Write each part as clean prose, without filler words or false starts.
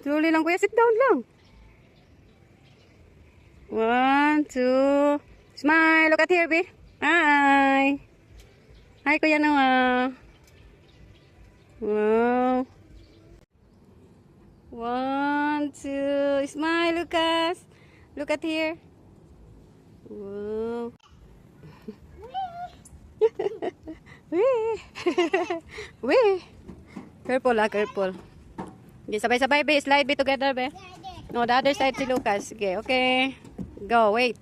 Slowly lang kuya, sit down lang. 1, 2. Smile, look at here, babe. Hi. Hi, Kuya Noah. Wow. 1, 2. Smile, Lucas. Look at here. Wow. Wee. Wee. Careful, careful. Okay, sabay-sabay, be. Slide be together, be. No, the other side si Lucas. Okay, okay. Go, wait.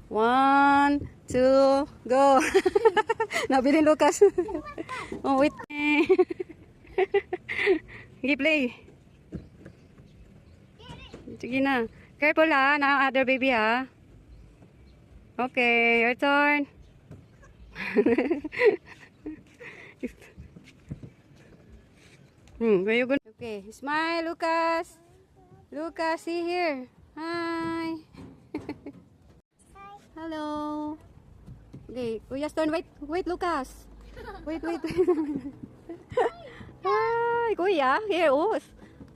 1, 2, go. Nabili Lucas. Oh, wait. Sige, play. Sige na. Careful ha, na other baby ha. Okay, your turn. Where you going? Okay, smile, Lucas. Lucas, see here. Hi. Hello. Okay, Kuya's turn. Wait, Lucas. Wait. Hi, Kuya. Here, oh.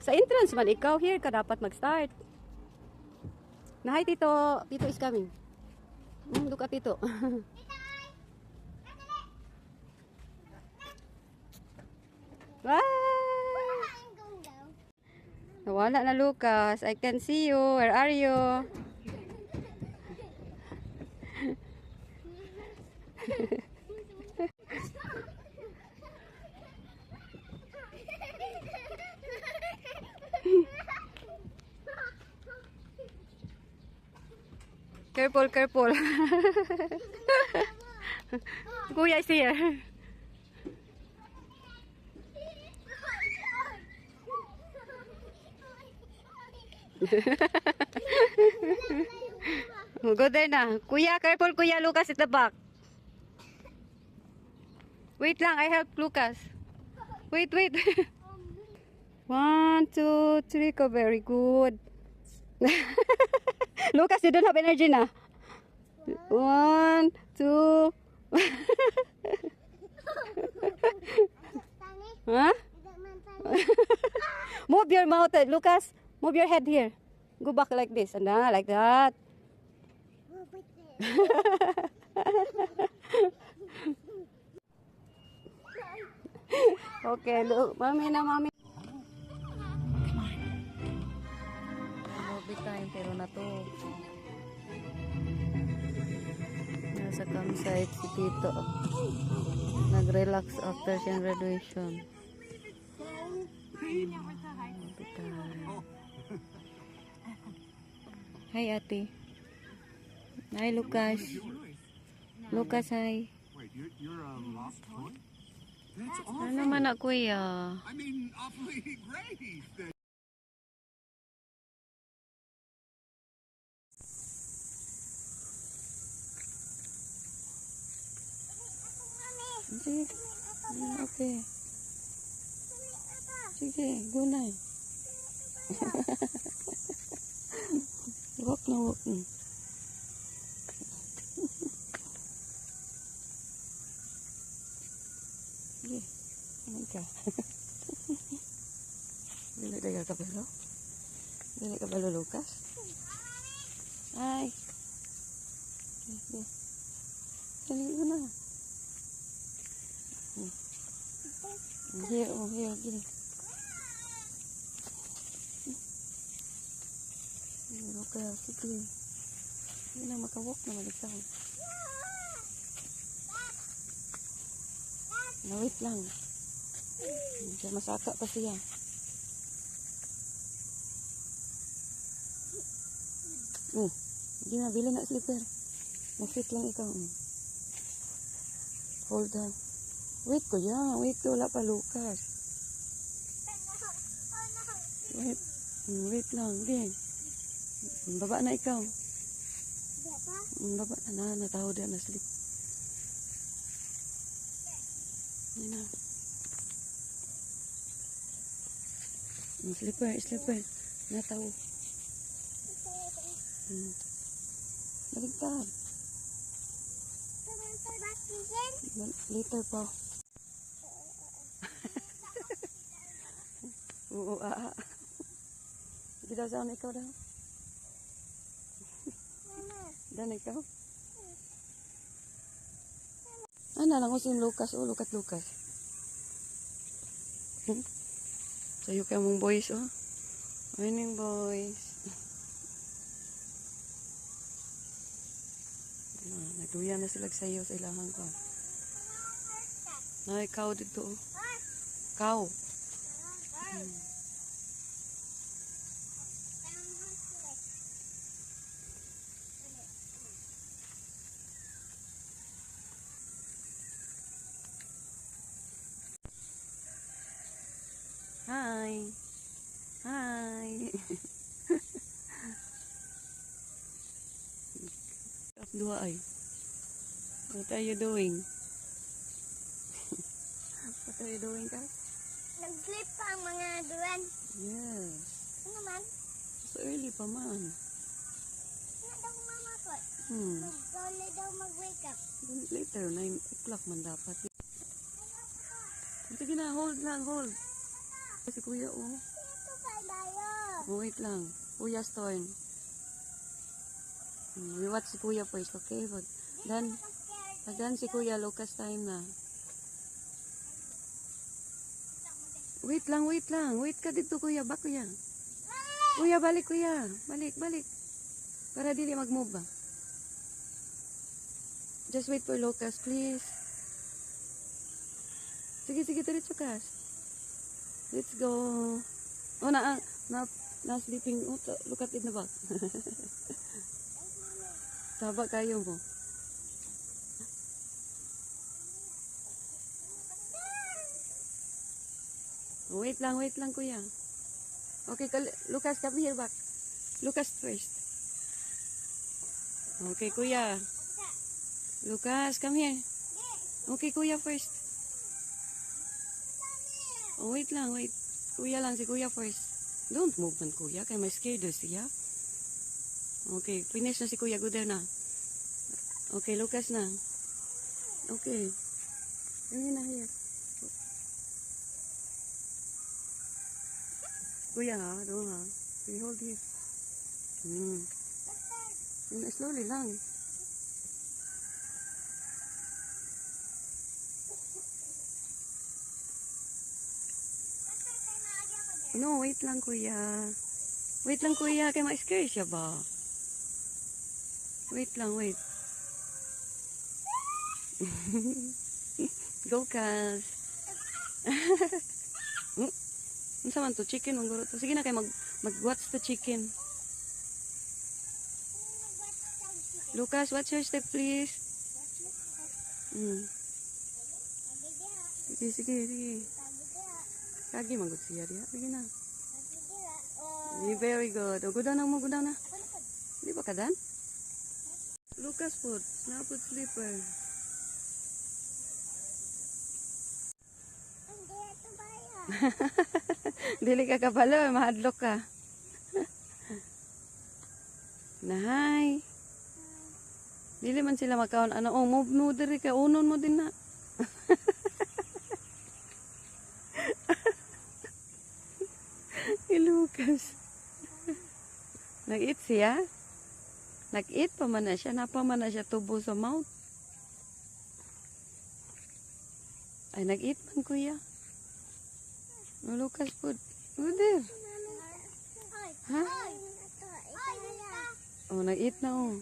Sa entrance man, ikaw here ka dapat mag-start. Hi, Tito. Tito is coming. Look at Tito. Nawala na Lucas. I can see you. Where are you? Careful. Kuya is here. Go there na. Kuya, careful Kuya. Lucas at the back. Wait lang, I help Lucas. Wait. 1, 2, 3, go. Very good. Lucas, you don't have energy na. 1, 2. Huh? Move your mouth, Lucas. Move your head here. Go back like this. And like that. Okay, look. Mami. Movie time, pero na to. Nasa campsite si Tito. Nag-relax after siyang graduation. Movie time. Hi, ate. Hi, Lucas. Lucas, hi. Wait, you're a lost toy? That's Ano naman na, kuya? I mean, awfully great. Sige. Okay. Sige, go na. Walk na. Sige. Aman ka. Dili ka kabalo? Dili ka kabalo, Lucas? Ay. Dali ko na. Here, gini. Lucas, sige. Hindi na makawalk na malitaw. Wait lang. Diyan masaka pa siya. Hindi na, bili na slipper. Mag-fit lang ikaw. Hold on. Wait ko yan. Wait ko. Wala pa Lucas. Wait lang. Din. Baba na ikaw. Baba na. Nataho din na slip. Yan na. Slipper. Nataho. Baligtad. Later pa. Oo, Sige daw, Zan, ikaw daw. Dan, ikaw. Ano lang ko si Lucas. Oh, Lucas. Sayo kayo mong boys, oh. Morning, boys. Nagduyan na sila sayo sa ilahan ko. Ay, cow dito, oh. Cow. Hi. Hi. Dua ay. What are you doing? What are you doing, guys? Nag-flip pa ang mga duwan. Yes. Ano man? So early pa man. Ano daw mamakot? Mag-dolly daw mag-wake up. Later, 9 o'clock man dapat. Sige na, hold lang, hold. Si kuya, oh. Ito pa tayo. Oh, wait lang. Kuya's turn. We watch si kuya first, okay? Then si kuya, Lucas time na. Wait lang. Wait ka dito, kuya. Back, kuya. Kuya, balik, kuya. Balik. Para dili mag-move ba? Just wait for Lucas, please. Sige, diretso ka. Let's go. Oh, na sleeping. Oh, look at it na back. Taba kayo mo. Wait lang, kuya. Okay, Lucas, come here back. Lucas first. Okay, kuya. Lucas, come here. Okay, kuya first. Oh, wait. Kuya lang, si kuya first. Don't move man, kuya. Kaya may scared siya. Okay, finish na si kuya. Good na. Okay, Lucas na. Okay. Hindi na here. Kuya ha, doon ha. Okay, hold here. Slowly lang. No, wait lang kuya. Kaya ma-scare siya ba? Wait lang. Go, Cas. Ano saman to? Chicken, mangguro to. Sige na kayo, mag-watch the chicken. Lucas, watch your step, please. Sige. Kagi manggod siya diya. Sige na. Very good. O, gudaw na mo. Di ba kadan? Lucas po, napod slipper. Dili ka kabalo, mahadlok ka. Nahay. Dili man sila makaon. Ano, move mo diri ka. Unon mo din na. Lucas. Nag-eat siya? Nag-eat pa man na siya. Napa man na siya tubo sa mouth. Ay, nag-eat man kuya. Oh, Lucas po. Oh, there. Ha? Oh, nag-eat na oh.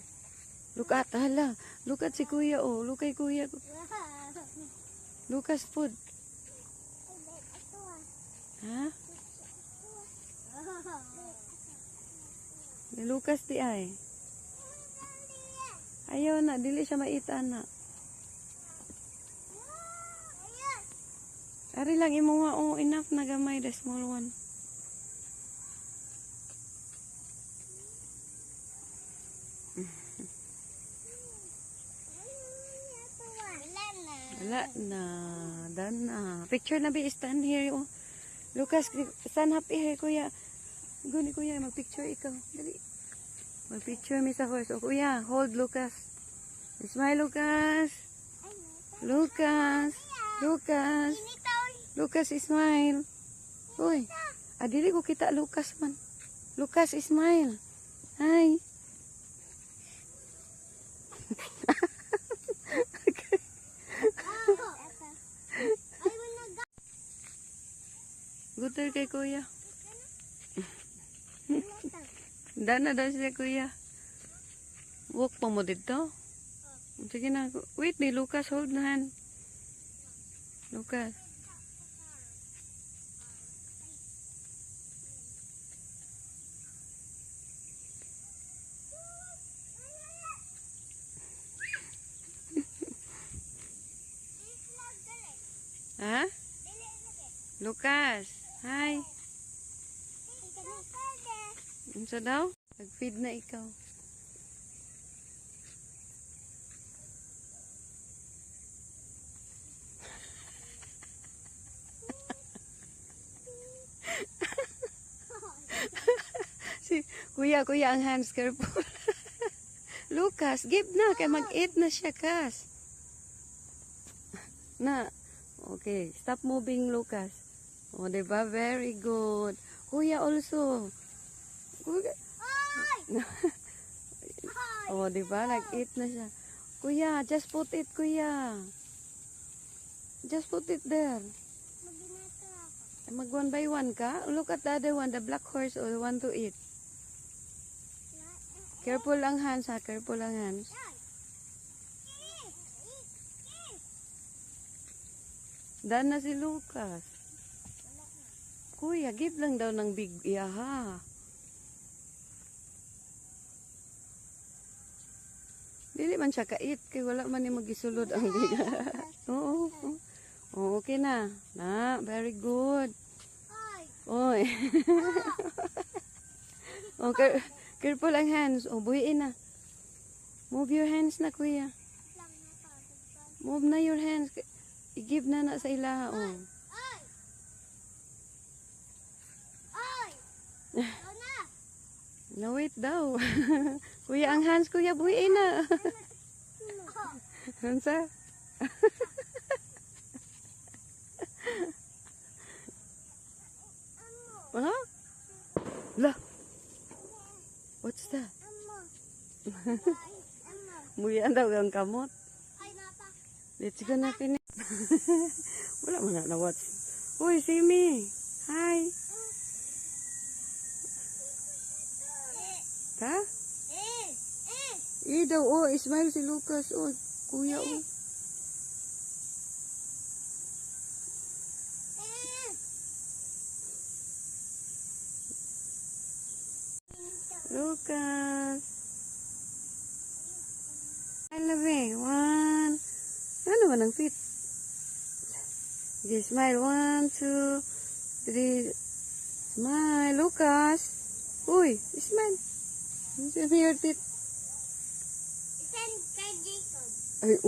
Look at, hala. Look at si kuya oh. Look kay kuya. Lucas food. Ha? Ni Lucas di ay. Ayaw na, dili siya maita na. Ari lang imo nga oh, enough na gamay the small one. Wala na. Done na. Picture na be, stand here oh. Lucas, stand happy here kuya. Guni kuya, mag-picture ikaw. Dali. Mag-picture mi sa horse. O kuya, hold Lucas. Smile Lucas. Lucas. Lucas, smile. Uy. Dili ko kita Lucas man. Lucas, smile. Hi. Gutor kay kuya. Dana daw siya kuya. Walk pa mo dito. Sige na. Wait ni Lucas, hold na hand. Lucas. Ha? Lucas. Hi. Unsa daw? Nag-feed na ikaw. Si kuya ang hands careful. Lucas, give na kay mag-eat na siya kas. Na. Okay, stop moving Lucas. Oh, diba? Very good. Kuya also. Kuya. Oh, diba? Nag-eat na siya. Kuya, just put it, kuya. Just put it there. Mag one by one ka? Look at the other one, the black horse, or the one to eat. Careful ang hands, ha? Careful ang hands. Daan na si Lucas. Kuya, give lang daw ng big iya, ha? Dili man siya ka-eat, kay wala man ni magisulod ang biga. Oo. Oh, okay na. Na, very good. Oy. Oh, careful ang hands. Oh, buhiin na. Move your hands na, kuya. Move na your hands. I-give na sa ilaha, oh. No, wait daw. Kuya, ang hands, kuya, buhiin na. Hansa? Huh? La. What's that? Muyan daw ang kamot. Let's go na finish. Wala mo na watch. Uy, see me. Hi. Ha? Daw, oh, smile si Lucas. Oh, kuya, oh. Lucas. I love it. One. Ano ba ng feet? Okay, smile. 1, 2, 3. Smile, Lucas. Uy, smile. Your teeth. Ay,